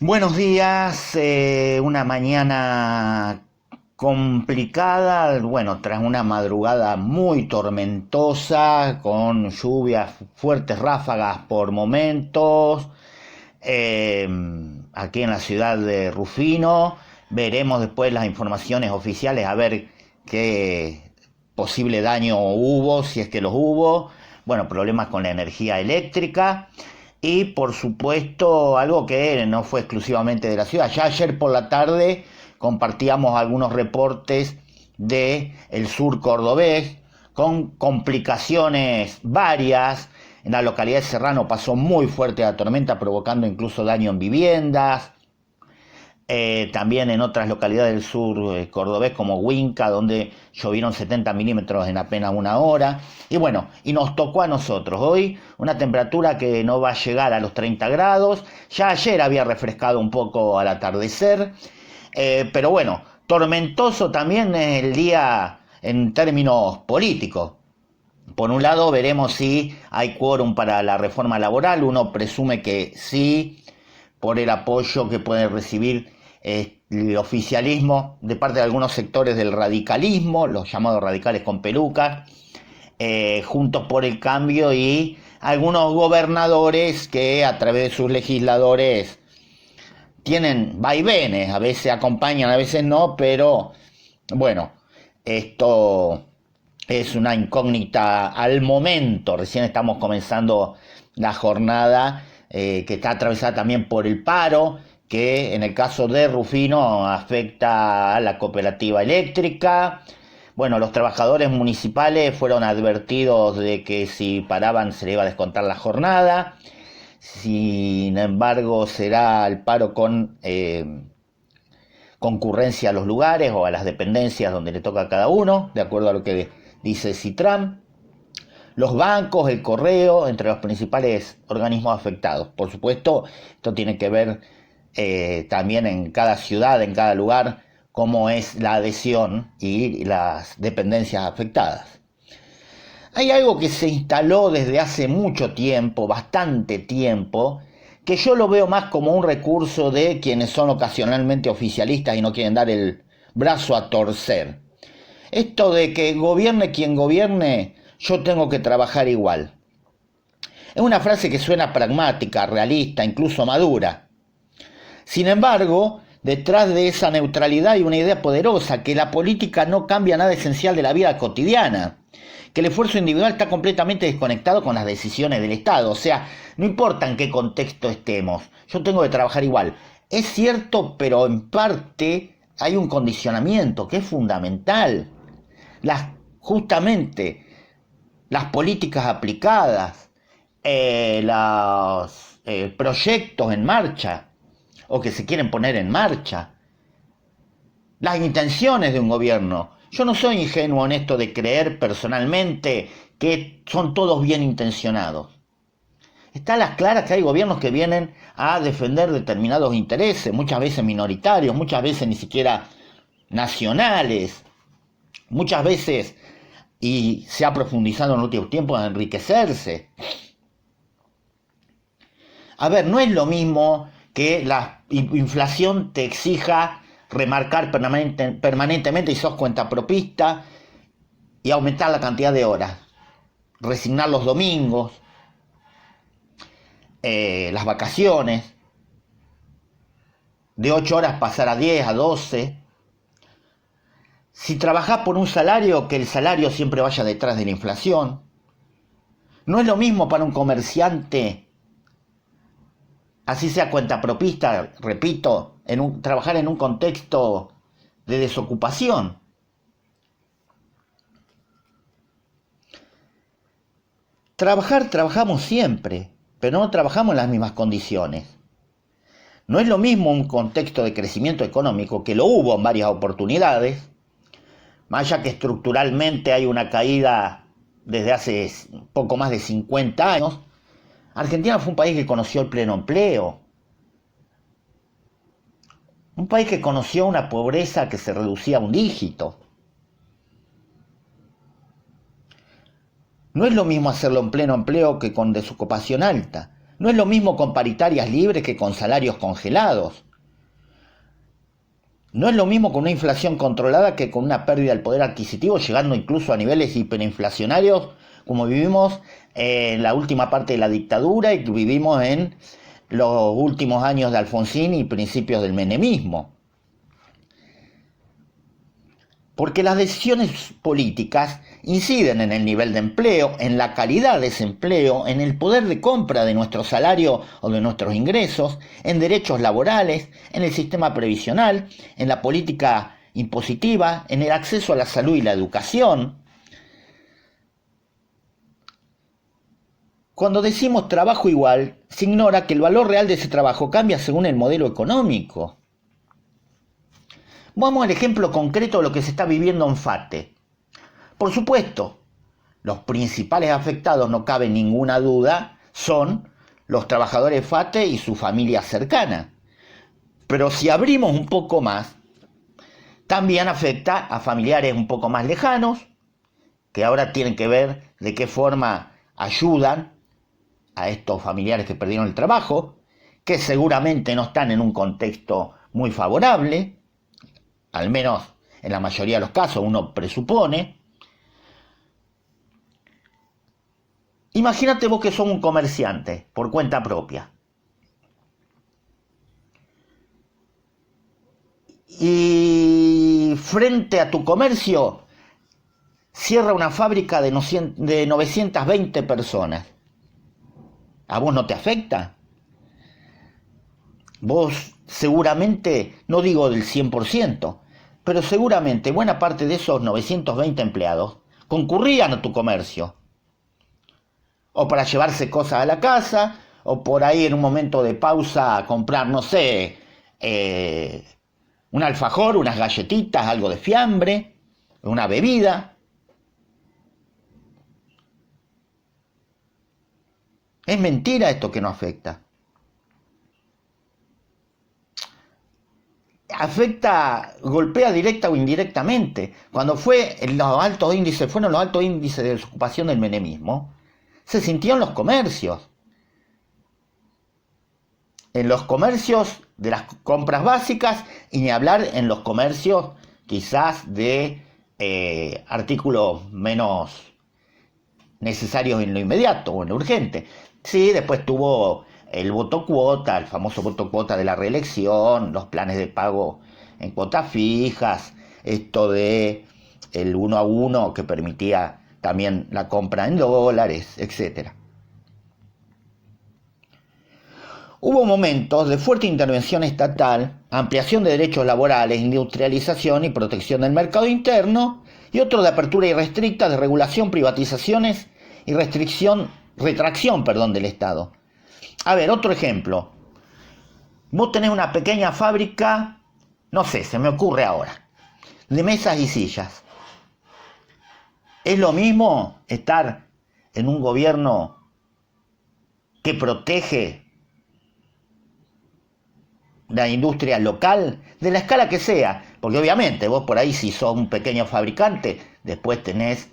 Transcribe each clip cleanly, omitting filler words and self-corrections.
Buenos días, una mañana complicada, bueno, tras una madrugada muy tormentosa, con lluvias, fuertes ráfagas por momentos, eh, aquí en la ciudad de Rufino. Veremos después las informaciones oficiales a ver qué posible daño hubo, si es que los hubo. Bueno, problemas con la energía eléctrica. Y por supuesto, algo que no fue exclusivamente de la ciudad. Ya ayer por la tarde compartíamos algunos reportes de el sur cordobés con complicaciones varias. En la localidad de Serrano pasó muy fuerte la tormenta, provocando incluso daño en viviendas. También en otras localidades del sur cordobés como Huinca, donde llovieron 70 milímetros en apenas una hora. Y bueno, y nos tocó a nosotros hoy una temperatura que no va a llegar a los 30 grados. Ya ayer había refrescado un poco al atardecer. Pero bueno, tormentoso también es el día en términos políticos. Por un lado, veremos si hay quórum para la reforma laboral. Uno presume que sí, por el apoyo que puede recibir el oficialismo de parte de algunos sectores del radicalismo, los llamados radicales con pelucas, Juntos por el Cambio y algunos gobernadores que a través de sus legisladores tienen vaivenes, a veces acompañan, a veces no, pero bueno, esto es una incógnita al momento. Recién estamos comenzando la jornada que está atravesada también por el paro, que en el caso de Rufino afecta a la cooperativa eléctrica. Bueno, los trabajadores municipales fueron advertidos de que si paraban se les iba a descontar la jornada. Sin embargo, será el paro con concurrencia a los lugares o a las dependencias donde le toca a cada uno, de acuerdo a lo que dice Citram. Los bancos, el correo, entre los principales organismos afectados. Por supuesto, esto tiene que ver también en cada ciudad, en cada lugar, cómo es la adhesión y las dependencias afectadas. Hay algo que se instaló desde hace mucho tiempo, bastante tiempo, que yo lo veo más como un recurso de quienes son ocasionalmente oficialistas y no quieren dar el brazo a torcer. Esto de que gobierne quien gobierne, yo tengo que trabajar igual. Es una frase que suena pragmática, realista, incluso madura. Sin embargo, detrás de esa neutralidad hay una idea poderosa, que la política no cambia nada esencial de la vida cotidiana, que el esfuerzo individual está completamente desconectado con las decisiones del Estado. O sea, no importa en qué contexto estemos, yo tengo que trabajar igual. Es cierto, pero en parte hay un condicionamiento que es fundamental. Justamente las políticas aplicadas, los proyectos en marcha o que se quieren poner en marcha, las intenciones de un gobierno. Yo no soy ingenuo en esto de creer personalmente que son todos bien intencionados. Está a las claras que hay gobiernos que vienen a defender determinados intereses, muchas veces minoritarios, muchas veces ni siquiera nacionales, muchas veces, y se ha profundizado en los últimos tiempos, a enriquecerse. A ver, no es lo mismo que la inflación te exija remarcar permanentemente y sos cuentapropista y aumentar la cantidad de horas, resignar los domingos, las vacaciones, de 8 horas pasar a 10, a 12. Si trabajás por un salario, que el salario siempre vaya detrás de la inflación. No es lo mismo para un comerciante, así sea cuentapropista, repito, trabajar en un contexto de desocupación. Trabajamos siempre, pero no trabajamos en las mismas condiciones. No es lo mismo un contexto de crecimiento económico, que lo hubo en varias oportunidades, más allá que estructuralmente hay una caída desde hace poco más de 50 años. Argentina fue un país que conoció el pleno empleo, un país que conoció una pobreza que se reducía a un dígito. No es lo mismo hacerlo en pleno empleo que con desocupación alta. No es lo mismo con paritarias libres que con salarios congelados. No es lo mismo con una inflación controlada que con una pérdida del poder adquisitivo, llegando incluso a niveles hiperinflacionarios, como vivimos en la última parte de la dictadura y que vivimos en los últimos años de Alfonsín y principios del menemismo. Porque las decisiones políticas inciden en el nivel de empleo, en la calidad de ese empleo, en el poder de compra de nuestro salario o de nuestros ingresos, en derechos laborales, en el sistema previsional, en la política impositiva, en el acceso a la salud y la educación. Cuando decimos trabajo igual, se ignora que el valor real de ese trabajo cambia según el modelo económico. Vamos al ejemplo concreto de lo que se está viviendo en FATE. Por supuesto, los principales afectados, no cabe ninguna duda, son los trabajadores FATE y su familia cercana. Pero si abrimos un poco más, también afecta a familiares un poco más lejanos, que ahora tienen que ver de qué forma ayudan a estos familiares que perdieron el trabajo, que seguramente no están en un contexto muy favorable, al menos en la mayoría de los casos uno presupone. Imagínate vos que sos un comerciante por cuenta propia y frente a tu comercio cierra una fábrica de 920 personas. ¿A vos no te afecta? Vos seguramente, no digo del 100%, pero seguramente buena parte de esos 920 empleados concurrían a tu comercio. O para llevarse cosas a la casa, o por ahí en un momento de pausa a comprar, no sé, un alfajor, unas galletitas, algo de fiambre, una bebida. Es mentira esto que no afecta. Afecta, golpea directa o indirectamente. Cuando fueron los altos índices de desocupación del menemismo, se sintió en los comercios. En los comercios de las compras básicas y ni hablar en los comercios quizás de artículos menos necesarios en lo inmediato o en lo urgente. Sí, después tuvo el voto cuota, el famoso voto cuota de la reelección, los planes de pago en cuotas fijas, esto de el 1 a 1 que permitía también la compra en dólares, etc. Hubo momentos de fuerte intervención estatal, ampliación de derechos laborales, industrialización y protección del mercado interno, y otros de apertura irrestricta, de regulación, privatizaciones y retracción del Estado. A ver, otro ejemplo. Vos tenés una pequeña fábrica, no sé, se me ocurre ahora, de mesas y sillas. ¿Es lo mismo estar en un gobierno que protege la industria local, de la escala que sea? Porque obviamente vos por ahí, si sos un pequeño fabricante, después tenés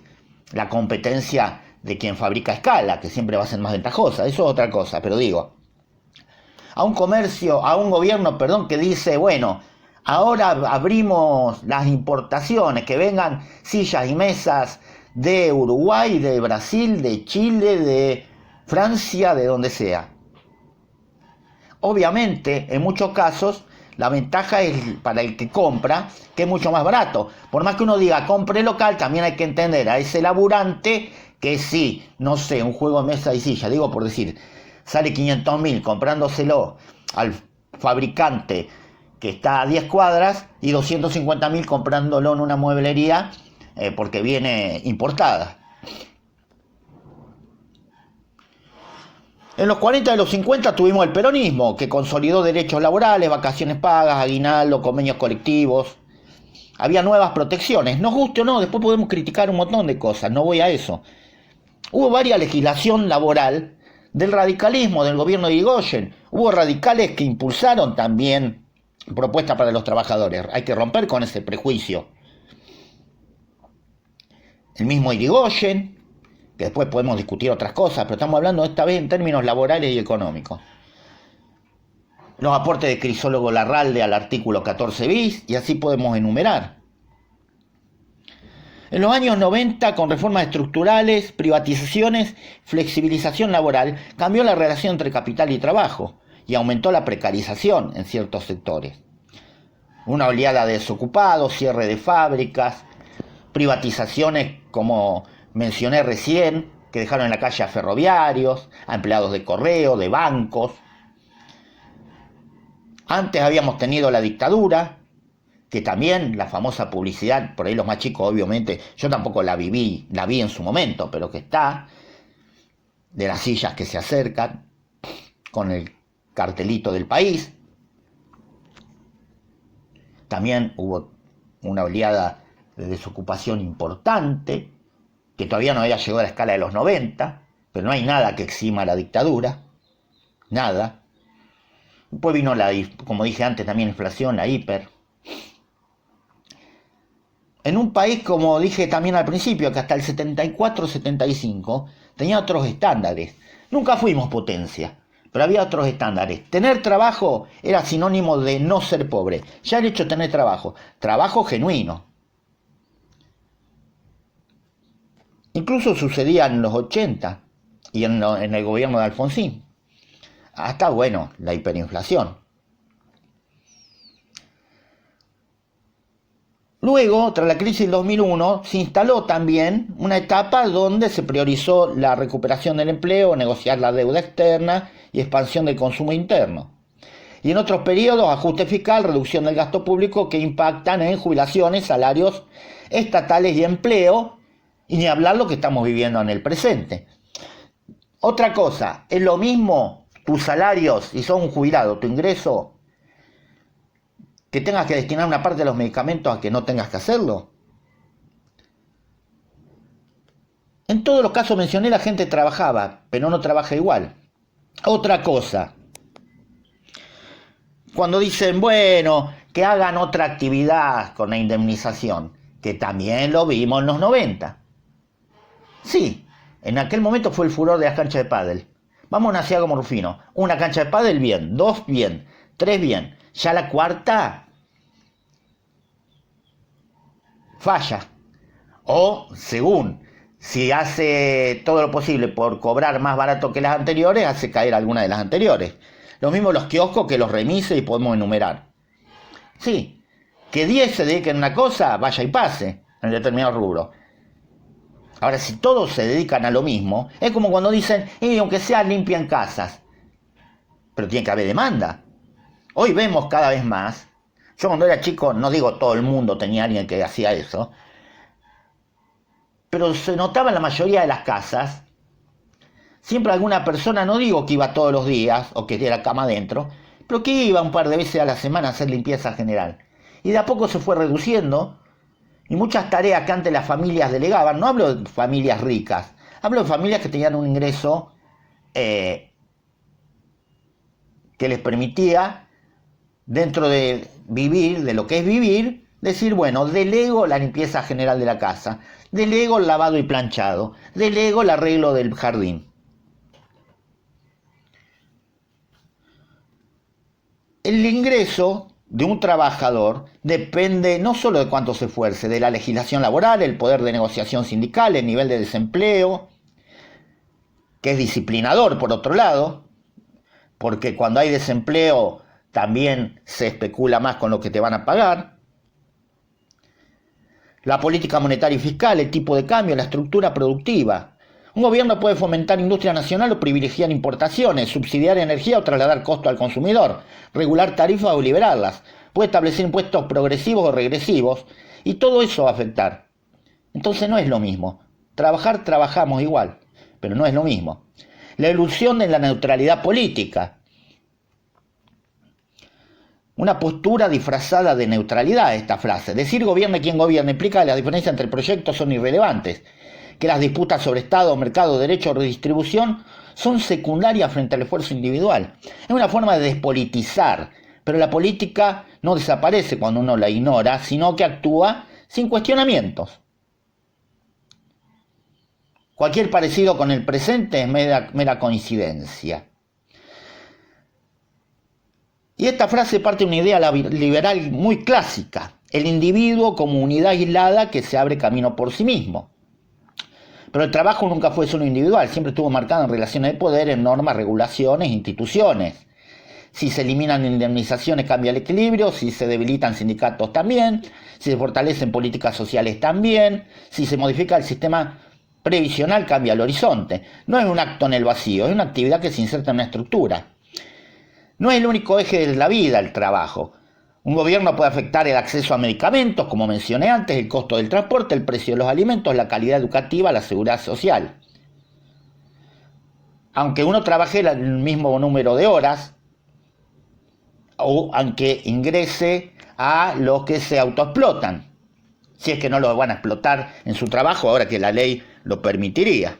la competencia de quien fabrica a escala, que siempre va a ser más ventajosa. Eso es otra cosa, pero digo, a un gobierno, que dice, bueno, ahora abrimos las importaciones, que vengan sillas y mesas de Uruguay, de Brasil, de Chile, de Francia, de donde sea. Obviamente, en muchos casos, la ventaja es para el que compra, que es mucho más barato. Por más que uno diga compre local, también hay que entender a ese laburante que sí, no sé, un juego de mesa y silla, digo por decir, sale 500.000 comprándoselo al fabricante que está a 10 cuadras y 250.000 comprándolo en una mueblería porque viene importada. En los 40 y los 50 tuvimos el peronismo, que consolidó derechos laborales, vacaciones pagas, aguinaldo, convenios colectivos. Había nuevas protecciones. Nos guste o no, después podemos criticar un montón de cosas, no voy a eso. Hubo varias legislación laboral del radicalismo, del gobierno de Irigoyen. Hubo radicales que impulsaron también propuestas para los trabajadores. Hay que romper con ese prejuicio. El mismo Irigoyen, que después podemos discutir otras cosas, pero estamos hablando esta vez en términos laborales y económicos. Los aportes de Crisólogo Larralde al artículo 14 bis, y así podemos enumerar. En los años 90, con reformas estructurales, privatizaciones, flexibilización laboral, cambió la relación entre capital y trabajo y aumentó la precarización en ciertos sectores. Una oleada de desocupados, cierre de fábricas, privatizaciones como mencioné recién, que dejaron en la calle a ferroviarios, a empleados de correo, de bancos. Antes habíamos tenido la dictadura, que también la famosa publicidad, por ahí los más chicos obviamente, yo tampoco la vi en su momento, pero que está, de las sillas que se acercan, con el cartelito del país. También hubo una oleada de desocupación importante, que todavía no había llegado a la escala de los 90, pero no hay nada que exima la dictadura, nada. Después vino como dije antes, también inflación, la hiper. En un país, como dije también al principio, que hasta el 74-75 tenía otros estándares. Nunca fuimos potencia, pero había otros estándares. Tener trabajo era sinónimo de no ser pobre. Ya el hecho de tener trabajo genuino. Incluso sucedía en los 80 y en el gobierno de Alfonsín. Hasta, bueno, la hiperinflación. Luego, tras la crisis del 2001, se instaló también una etapa donde se priorizó la recuperación del empleo, negociar la deuda externa y expansión del consumo interno. Y en otros periodos, ajuste fiscal, reducción del gasto público que impactan en jubilaciones, salarios estatales y empleo, y ni hablar lo que estamos viviendo en el presente. Otra cosa, es lo mismo tus salarios, si sos un jubilado, tu ingreso, que tengas que destinar una parte de los medicamentos a que no tengas que hacerlo. En todos los casos mencioné, la gente trabajaba, pero no trabaja igual. Otra cosa, cuando dicen, bueno, que hagan otra actividad con la indemnización, que también lo vimos en los 90. Sí, en aquel momento fue el furor de las canchas de pádel. Vamos a una ciudad como Rufino, una cancha de pádel bien, 2 bien, 3 bien, ya la cuarta falla. O, según, si hace todo lo posible por cobrar más barato que las anteriores, hace caer alguna de las anteriores. Lo mismo los kioscos que los remises, y podemos enumerar. Sí, que 10 se dediquen a una cosa, vaya y pase, en determinado rubro. Ahora, si todos se dedican a lo mismo, es como cuando dicen, aunque sea limpian casas, pero tiene que haber demanda. Hoy vemos cada vez más, yo cuando era chico, no digo todo el mundo tenía alguien que hacía eso, pero se notaba en la mayoría de las casas, siempre alguna persona, no digo que iba todos los días, o que era cama adentro, pero que iba un par de veces a la semana a hacer limpieza general. Y de a poco se fue reduciendo, y muchas tareas que antes las familias delegaban, no hablo de familias ricas, hablo de familias que tenían un ingreso que les permitía, dentro de vivir, de lo que es vivir, decir, bueno, delego la limpieza general de la casa, delego el lavado y planchado, delego el arreglo del jardín. El ingreso de un trabajador depende no solo de cuánto se esfuerce, de la legislación laboral, el poder de negociación sindical, el nivel de desempleo, que es disciplinador por otro lado, porque cuando hay desempleo también se especula más con lo que te van a pagar. La política monetaria y fiscal, el tipo de cambio, la estructura productiva. Un gobierno puede fomentar industria nacional o privilegiar importaciones, subsidiar energía o trasladar costo al consumidor, regular tarifas o liberarlas. Puede establecer impuestos progresivos o regresivos, y todo eso va a afectar. Entonces no es lo mismo. Trabajamos igual, pero no es lo mismo. La ilusión de la neutralidad política. Una postura disfrazada de neutralidad, esta frase. Decir gobierne quien gobierne implica que las diferencias entre proyectos son irrelevantes, que las disputas sobre Estado, mercado, derecho o redistribución son secundarias frente al esfuerzo individual. Es una forma de despolitizar, pero la política no desaparece cuando uno la ignora, sino que actúa sin cuestionamientos. Cualquier parecido con el presente es mera coincidencia. Y esta frase parte de una idea liberal muy clásica: el individuo como unidad aislada que se abre camino por sí mismo. Pero el trabajo nunca fue solo individual, siempre estuvo marcado en relaciones de poder, en normas, regulaciones, instituciones. Si se eliminan indemnizaciones cambia el equilibrio, si se debilitan sindicatos también, si se fortalecen políticas sociales también, si se modifica el sistema previsional cambia el horizonte. No es un acto en el vacío, es una actividad que se inserta en una estructura. No es el único eje de la vida el trabajo. Un gobierno puede afectar el acceso a medicamentos, como mencioné antes, el costo del transporte, el precio de los alimentos, la calidad educativa, la seguridad social. Aunque uno trabaje el mismo número de horas, o aunque ingrese a los que se autoexplotan, si es que no lo van a explotar en su trabajo, ahora que la ley lo permitiría.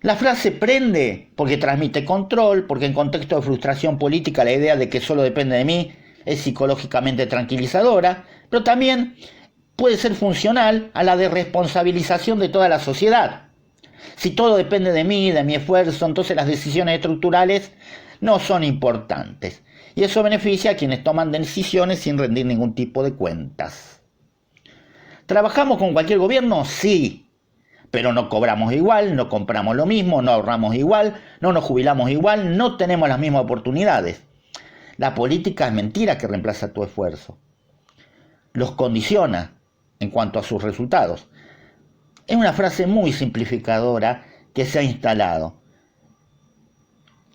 La frase prende porque transmite control, porque en contexto de frustración política la idea de que solo depende de mí es psicológicamente tranquilizadora, pero también puede ser funcional a la desresponsabilización de toda la sociedad. Si todo depende de mí, de mi esfuerzo, entonces las decisiones estructurales no son importantes. Y eso beneficia a quienes toman decisiones sin rendir ningún tipo de cuentas. ¿Trabajamos con cualquier gobierno? Sí. Pero no cobramos igual, no compramos lo mismo, no ahorramos igual, no nos jubilamos igual, no tenemos las mismas oportunidades. La política es mentira que reemplaza tu esfuerzo. Los condiciona en cuanto a sus resultados. Es una frase muy simplificadora que se ha instalado.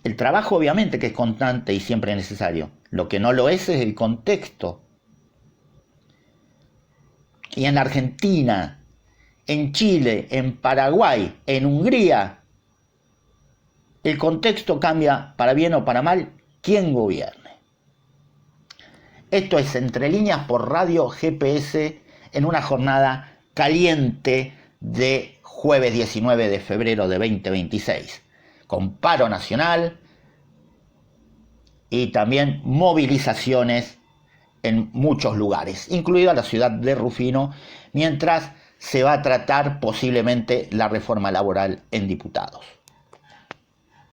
El trabajo obviamente que es constante y siempre necesario. Lo que no lo es el contexto. Y en Argentina, en Chile, en Paraguay, en Hungría, el contexto cambia para bien o para mal quien gobierne. Esto es Entre Líneas por Radio GPS en una jornada caliente de jueves 19 de febrero de 2026, con paro nacional y también movilizaciones en muchos lugares, incluida la ciudad de Rufino, mientras se va a tratar posiblemente la reforma laboral en diputados.